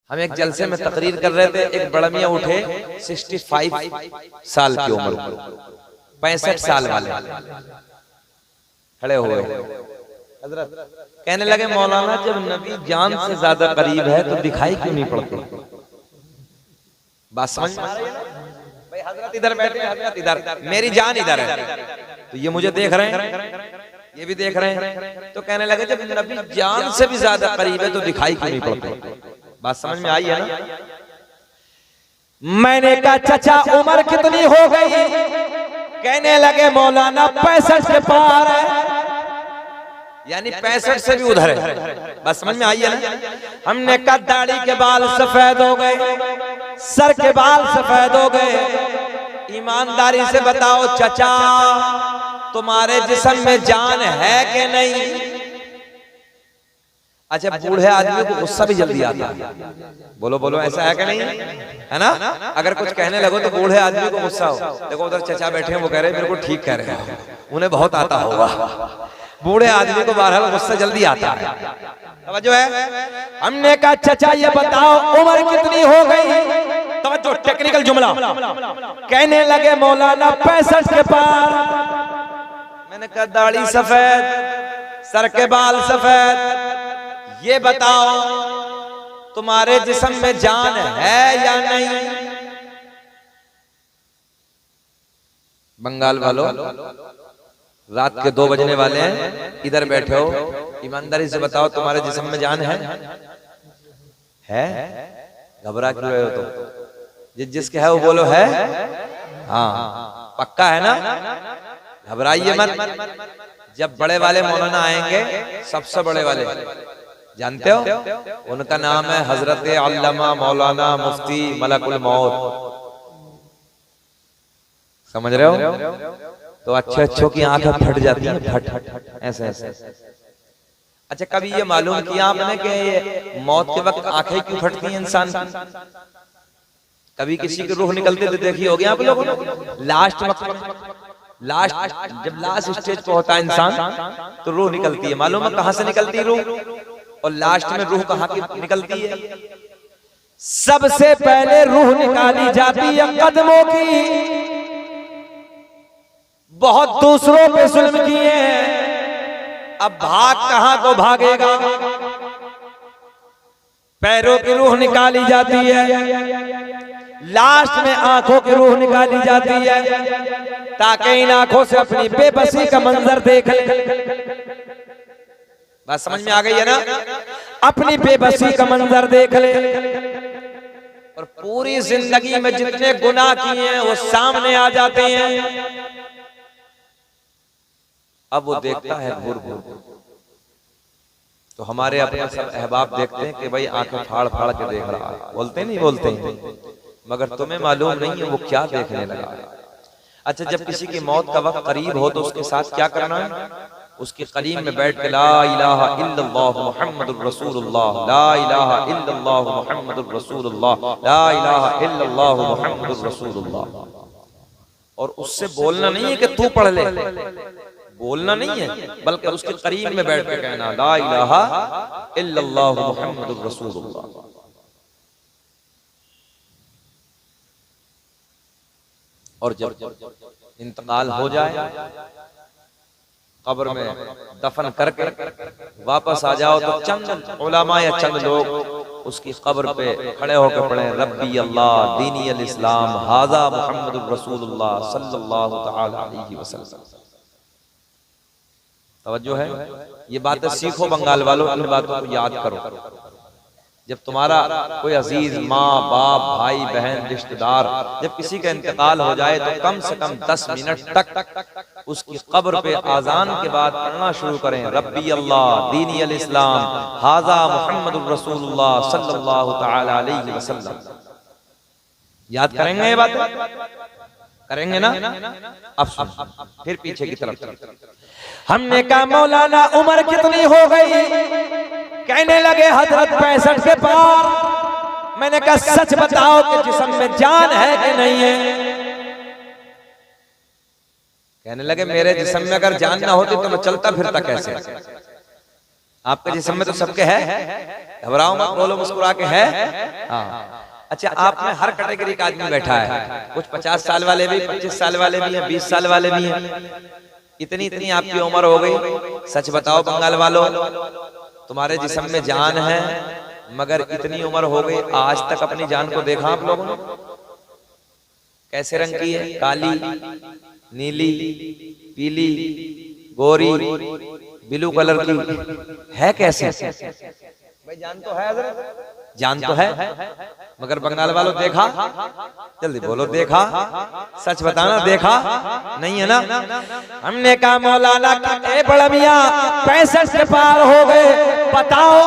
हम एक जलसे में तकरीर कर रहे थे, एक बड़ा मियां उठे 65 साल की उम्र, 65 साल वाले खड़े हुए हजरत, कहने लगे मौलाना जब नबी जान से ज्यादा करीब है तो दिखाई क्यों नहीं पड़ती? बात समझ में आ रही है ना भाई? हजरत इधर बैठे हैं, हजरत इधर, मेरी जान इधर है, तो ये मुझे देख रहे हैं, ये भी देख रहे हैं, तो कहने लगे जब नबी जान से भी ज्यादा करीब है तो दिखाई क्यों नहीं पड़ती? बात समझ में आई है ना? मैंने कहा चाचा उम्र कितनी हो गई? कहने लगे मौलाना 65 के पार है, यानी 65 से भी उधर है। बात समझ में आई है ना? हमने कहा दाढ़ी के बाल सफेद हो गए, सर के बाल सफेद हो गए, ईमानदारी से बताओ चाचा तुम्हारे जिस्म में जान है कि नहीं? अच्छा, बूढ़े आदमी को गुस्सा भी जल्दी आता है, बोलो बोलो, ऐसा है कि नहीं है ना? अगर कुछ कहने लगो तो बूढ़े आदमी को गुस्सा हो। देखो उधर चचा बैठे हैं, वो कह रहे हैं बिल्कुल ठीक कह रहे हैं, उन्हें बहुत आता होगा। बूढ़े आदमी को बहरहाल गुस्सा जल्दी आता है। तवज्जो है? हमने कहा चाचा ये बताओ उम्र कितनी हो गई? तवज्जो, टेक्निकल जुमला। कहने लगे मौलाना 65 के पार। मैंने कहा दाढ़ी सफेद, सर के बाल सफेद, ये बताओ तुम्हारे जिस्म में जान है या नहीं? बंगाल वालों, रात के 2 बजने वाले हैं, इधर बैठे हो, ईमानदारी से बताओ तुम्हारे जिस्म में जान है? घबरा क्यों रहे हो तुम? जिसके है वो बोलो है। हाँ पक्का है ना? घबराइए मत। जब बड़े वाले मौलाना आएंगे, सबसे बड़े वाले जानते हो, उनका नाम है हजरत अल्लामा मौलाना मुफ्ती मलकुल मौत। समझ रहे हो? तो अच्छे अच्छों की आंखें फट जाती हैं, फट ऐसे ऐसे। अच्छा, कभी ये मालूम किया आपने कि ये मौत के वक्त आंखें क्यों फटती हैं इंसान की? कभी किसी की रूह निकलते तो देखी होगी आप लोगों ने? लास्ट वक्त में, जब लास्ट स्टेज पे होता है इंसान तो रूह निकलती है। मालूम है कहां से निकलती है रूह? और लास्ट में रूह कहां की निकलती है? सबसे पहले रूह निकाली जाती है कदमों की। बहुत दूसरों पे जुल्म किए हैं, अब भाग कहां को भागेगा? पैरों की रूह निकाली जाती है, लास्ट में आंखों की रूह निकाली जाती है, ताकि इन आंखों से अपनी बेबसी का मंजर देख ले। बात समझ में आ गई है ना? अपनी बेबसी का मंजर देख ले, और पूरी जिंदगी में जितने गुनाह किए हैं वो सामने आ जाते हैं। अब वो देखता है घूर घूर, तो हमारे अपने सब अहबाब देखते हैं कि भाई आंखें फाड़ फाड़ के देख रहा है, बोलते नहीं बोलते हैं, मगर तुम्हें मालूम नहीं है वो क्या देखने लगा है। अच्छा, जब किसी की मौत का वक्त करीब हो तो उसके साथ क्या करना है? उसके करीब में बैठ के ला इलाहा इल्लल्लाह मुहम्मदुर रसूलुल्लाह, ला इलाहा इल्लल्लाह मुहम्मदुर रसूलुल्लाह, ला इलाहा इल्लल्लाह मुहम्मदुर रसूलुल्लाह। और उससे बोलना नहीं है कि तू पढ़ ले, बोलना नहीं है, बल्कि उसके करीब में बैठ के कहना ला इलाहा इल्लल्लाह मुहम्मदुर रसूलुल्लाह। और जब इंतकाल हो जाए, कब्र में दफन करके वापस आ जाओ, तो चंद उलमा या चंद लोग उसकी कब्र पे खड़े होकर पढ़े रब्बी अल्लाह दीनी अल इस्लाम हाजा मुहम्मदुर रसूलुल्लाह सल्लल्लाहु तआला अलैहि वसल्लम। तवज्जो है? ये बातें सीखो बंगाल वालों, इन बातों को याद करो। जब तुम्हारा कोई अजीज माँ बाप भाई बहन रिश्तेदार जब किसी का इंतकाल हो जाए तो कम से कम 10 मिनट तक उसकी कब्र पे आजान के बाद पढ़ना शुरू करें रब्बी अल्लाह दीनी अल इस्लाम हाजा मुहम्मदुर रसूलुल्लाह सल्लल्लाहु तआला अलैहि वसल्लम। याद करेंगे ये बात? करेंगे ना? अब सुन, फिर पीछे की तरफ। हमने कहा मौलाना उम्र कितनी हो गई? कहने लगे हजरत 65 के पार। मैंने कहा सच बताओ कि जिस्म में जान है कि नहीं है? कहने लगे मेरे जिस्म में अगर जान ना होती तो मैं चलता फिरता कैसे? आपके जिस्म में तो सबके है, घबराओ मत, बोलो मुस्कुरा के है। हाँ अच्छा, आप में हर कैटेगरी का आदमी बैठा है, कुछ 50 साल वाले भी, 25 साल वाले भी हैं, 20 साल वाले भी हैं। इतनी इतनी आपकी उम्र हो गई। सच बताओ बंगाल वालों, तुम्हारे जिस्म में जान है, मगर इतनी उम्र हो गई आज तक अपनी जान को देखा आप लोगों ने? कैसे रंग की है? काली, नीली, पीली, गोरी, ब्लू कलर की है? कैसे भाई? जान तो है, जान तो है, मगर बंगाल वालों देखा? जल्दी बोलो, देखा? सच बताना, देखा नहीं है ना? हमने कहा मौलाना कितने बड़ा मियां 65 के पार हो गए, बताओ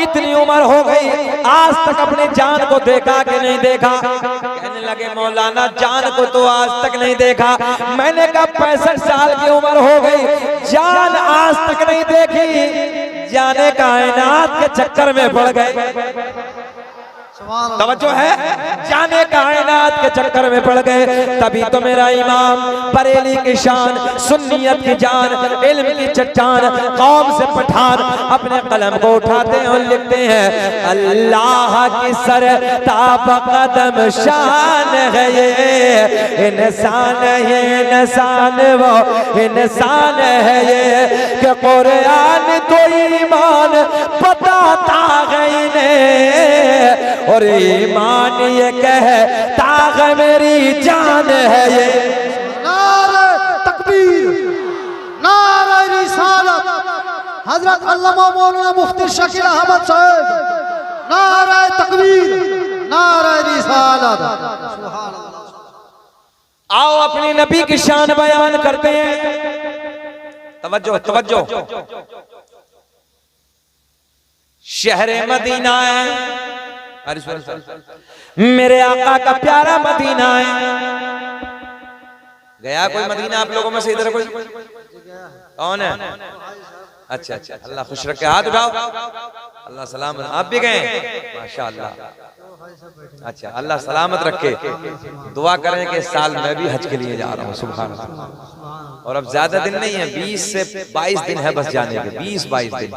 इतनी उम्र हो गई आज तक अपनी जान को देखा कि नहीं देखा? कहने लगे मौलाना जान को तो आज तक नहीं देखा। मैंने कहा 65 साल की उम्र हो गई, जान आज तक नहीं देखी, जाने कायनात के चक्कर में पड़ गए। तवज्जो है, जाने कायनात के चक्कर में पड़ गए। तभी तो मेरा इमाम बरेली की शान, सुन्नियत की जान, इल्म की चट्टान, कौम से पठान अपने कलम को उठाते हैं और लिखते हैं अल्लाह की सरताब कदम शान है ये इंसान, ये इंसान वो इंसान है ये कि कुरान तो ईमान बताता है इन्हें और ईमान ये कहता है मेरी जान है ये। नारे तकबीर, नारे रिसालत, हजरत अल्लामा मौलाना मुफ्ती शकील अहमद साहब, नारे तकबीर, नारे रिसालत। सुभान अल्लाह। आओ अपने नबी की शान बयान करते हैं। तवज्जो तवज्जो, शहरे मदीना है, मेरे आका का प्यारा मदीना है। गया कोई मदीना आप लोगों में से? इधर कोई कौन है? अच्छा अच्छा, अल्लाह खुश रखे, हाथ उठाओ। अल्लाह सलामत, आप भी गए? माशाअल्लाह। अच्छा, अल्लाह सलामत रखे। दुआ करें कि इस साल मैं भी हज के लिए जा रहा हूँ। सुभान अल्लाह। और अब ज्यादा दिन नहीं है, 20 से 22 दिन है बस जाने के, 20-22 दिन।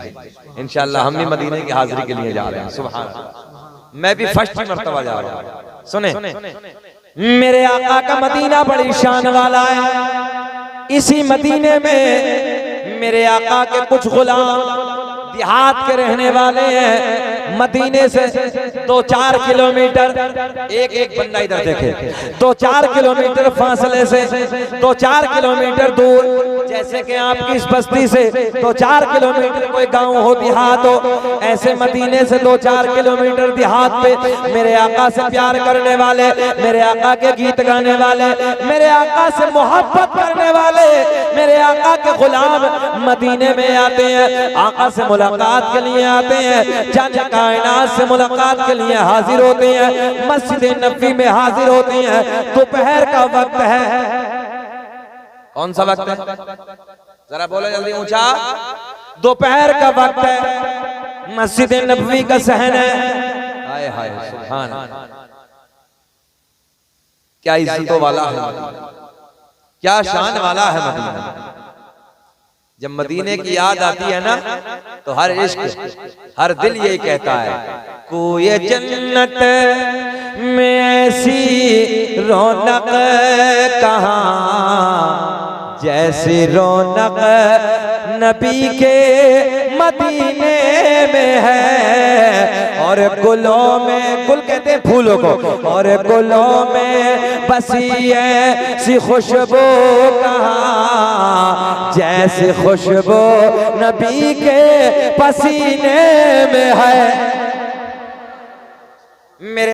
इंशाअल्लाह हम भी मदीने की हाजिरी के लिए जा रहे हैं। सुभान अल्लाह। मैं भी फर्स्ट मर्तबा जा रहा हूँ। सुने, मेरे आका का मदीना बड़ी शान वाला है। इसी मदीने में मेरे आका के कुछ गुलाम देहात के रहने वाले हैं। मदीने से 2-4 किलोमीटर, एक बंदा इधर देखे, 2-4 किलोमीटर फासले से, 2-4 किलोमीटर दूर, जैसे कि आपकी इस बस्ती से 2-4 किलोमीटर कोई गांव हो, देहात हो, ऐसे मदीने से 2-4 किलोमीटर देहात पे मेरे आका से प्यार करने वाले, मेरे आका के गीत गाने वाले, मेरे आका से मोहब्बत करने वाले, मेरे आका के गुलाम मदीने में आते हैं, आका से मुलाकात के लिए आते हैं, जाने कायनात से मुलाकात के लिए हाजिर होते हैं, मस्जिद नबी में हाजिर होते हैं। दोपहर का वक्त है। कौन सा वक्त है? जरा बोलो जल्दी, ऊंचा। दोपहर का वक्त है, मस्जिद नबवी का सहन है। हाय हाय, सुभान अल्लाह, क्या इज्जतों वाला है मदीना, क्या शान वाला है मदीना। जब मदीने की याद आती है ना, तो हर इश्क, हर दिल यही कहता है, कोई जन्नत में ऐसी रौनक कहाँ जैसी रौनक नबी के मदीने में है। और गुलों में, गुल कहते हैं फूलों को, और गुलों में बसी ऐसी खुशबू कहाँ जैसी खुशबू नबी के पसीने में है। मेरे